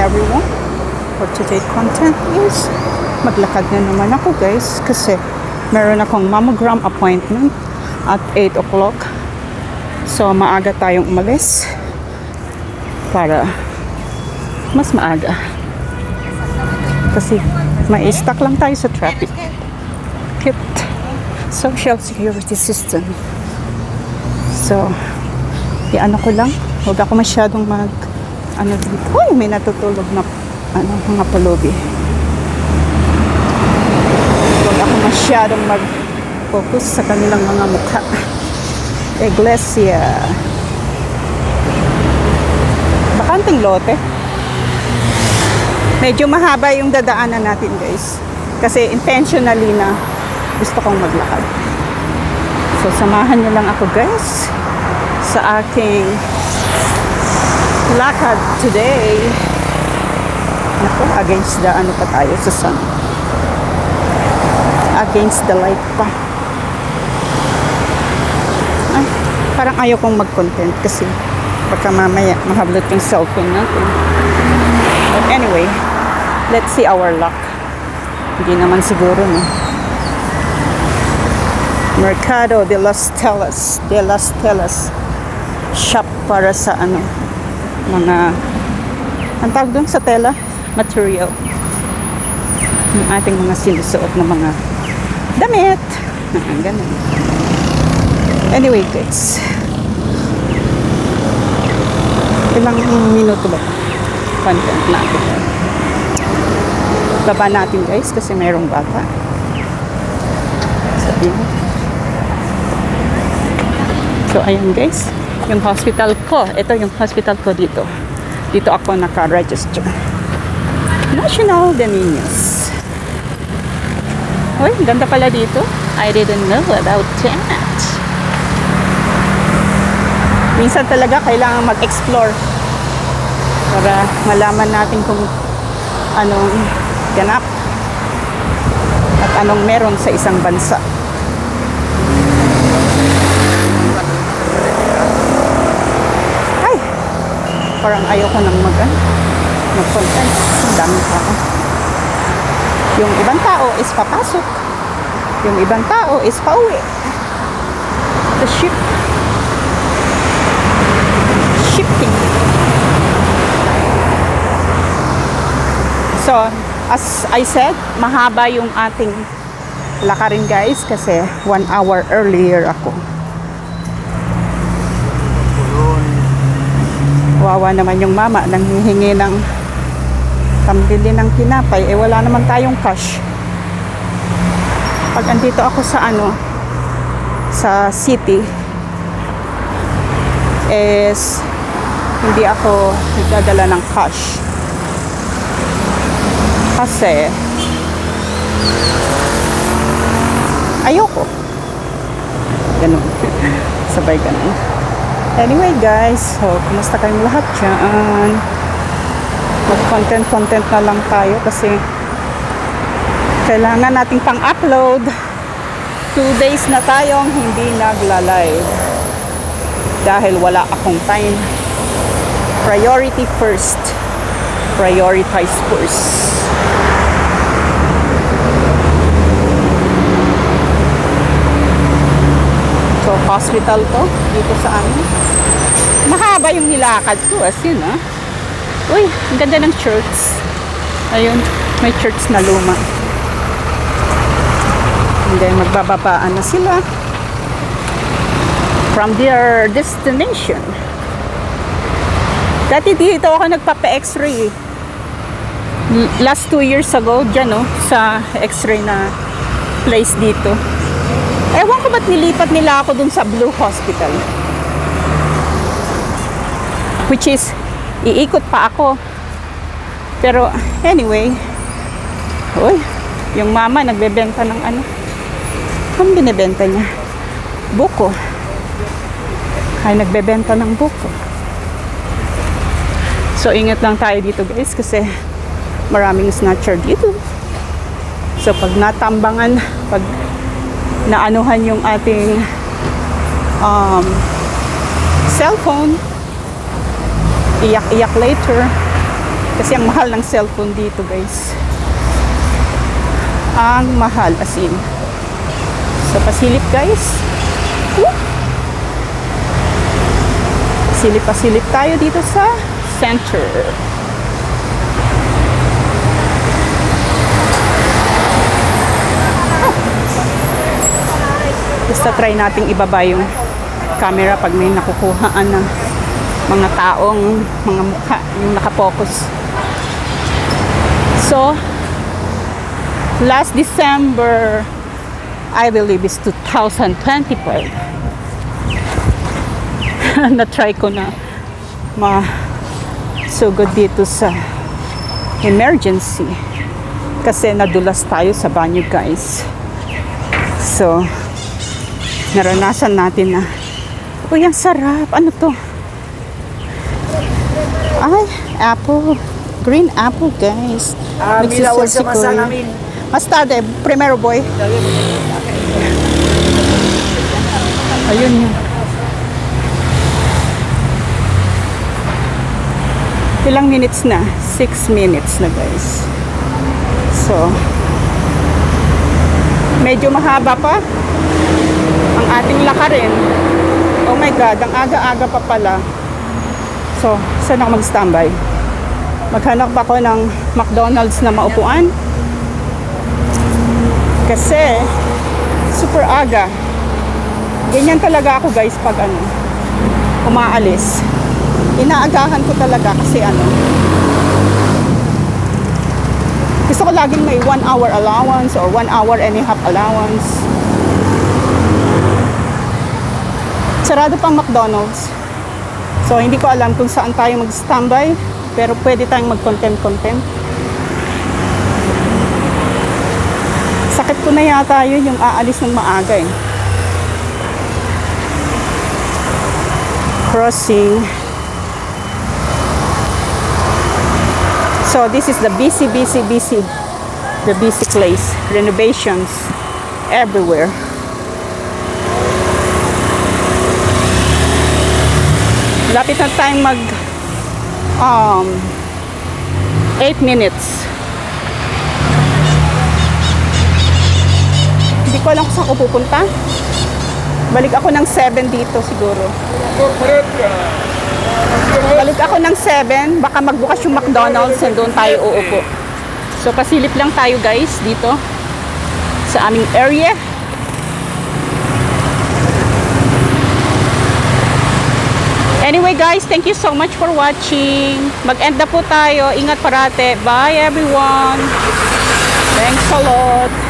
everyone. For today's content is maglakad na naman ako guys kasi meron akong mammogram appointment at 8 o'clock. So maaga tayong umalis para mas maaga. Kasi may stuck lang tayo sa traffic. Hit social security system. So, ano ko lang, huwag ako masyadong dito. Uy, may natutulog na mga pulubi. Huwag ako masyadong mag-focus sa kanilang mga mukha. Iglesia. Bakanting lote. Medyo mahaba yung dadaanan natin guys. Kasi intentionally na gusto kong maglakad. So, samahan niyo lang ako guys sa aking lakad today. Naku, against the pa tayo sa sun. Against the light pa. Ay, parang ayaw kong mag-content kasi baka mamaya mahablot yung cellphone natin. But anyway, let's see our luck. Hindi naman siguro, no? Mercado de las Telas shop para sa mga ang tawag doon sa tela material ng ating mga sinusuot na mga damit. Ganun. Anyway guys, ilang minuto ba content natin? Baba natin guys kasi mayroong bata. Sabihin. So, ayun guys, yung hospital ko. Ito yung hospital ko dito. Dito ako naka-register. National Dominions. Uy, ganda pala dito. I didn't know about that. Minsan talaga kailangan mag-explore para malaman natin kung anong ganap at anong meron sa isang bansa. Parang ayoko nang mag-content. Ang dami tao. Yung ibang tao is papasok. Yung ibang tao is pauwi. The shifting. So, as I said, mahaba yung ating lakarin guys kasi 1 hour earlier ako. Wawa naman yung mama nang hihingi ng pambili ng tinapay, wala naman tayong cash. Pag andito ako sa sa city is hindi ako nagdadala ng cash kasi ayoko ganun. Sabay ganun. Anyway guys, so kumusta kayong lahat dyan? Mag-content na lang tayo kasi kailangan nating pang-upload. 2 days na tayong hindi nagla-live dahil wala akong time. Priority first. Prioritize first. So, hospital to dito sa amin. Mahaba yung nilakad ko as yun Uy, ang ganda ng church. Ayun, may church na luma. And then magbababaan na sila from their destination. Dati dito ako nagpapa-x-ray last 2 years ago dyan sa x-ray na place dito. Ewan ko ba't nilipat nila ako dun sa Blue Hospital. Which is, iikot pa ako. Pero, anyway. Uy, yung mama nagbebenta ng Anong binibenta niya? Buko. Ay, nagbebenta ng buko. So, ingat lang tayo dito guys kasi maraming snatcher dito. So, pag natambangan, pag naanuhan yung ating cellphone, iyak-iyak later. Kasi ang mahal ng cellphone dito, guys. Ang mahal, as in. So, pasilip, guys. Woo! Pasilip tayo dito sa center. Basta try nating ibaba yung camera pag may nakukuhaan ng mga taong, mga mukha, yung nakapokus. So, last December, I believe is 2025. Na-try ko na masugod dito sa emergency. Kasi nadulas tayo sa banyo, guys. So, naranasan natin na, uy, ang sarap. Ano to? Ay, apple. Green apple, guys. Milawag sa masa namin. Mas tarde, primero boy. Ayun yun. Ilang minutes na? 6 minutes na, guys. So, medyo mahaba pa ang ating lakarin. Oh my God, ang aga-aga pa pala. So, saan ako mag-standby? Maghanap ako ng McDonald's na maupuan. Kasi, super aga. Ganyan talaga ako, guys, pag umaalis. Inaagahan ko talaga kasi gusto ko laging may 1 hour allowance or 1 hour and a half allowance. Sarado pang McDonald's. So, hindi ko alam kung saan tayo mag-standby. Pero pwede tayong mag-content. Sakit ko na yata yun yung aalis ng maaga eh. Crossing. So, this is the busy. The busy place. Renovations everywhere. Lapit na tayong 8 minutes. Hindi ko alam kung saan ko pupunta. Balik ako ng 7 dito siguro. Balik ako ng 7. Baka magbukas yung McDonald's and doon tayo uupo. So, pasilip lang tayo, guys, dito sa aming area. Anyway, guys, thank you so much for watching. Mag-end na po tayo. Ingat parate. Bye, everyone. Thanks a lot.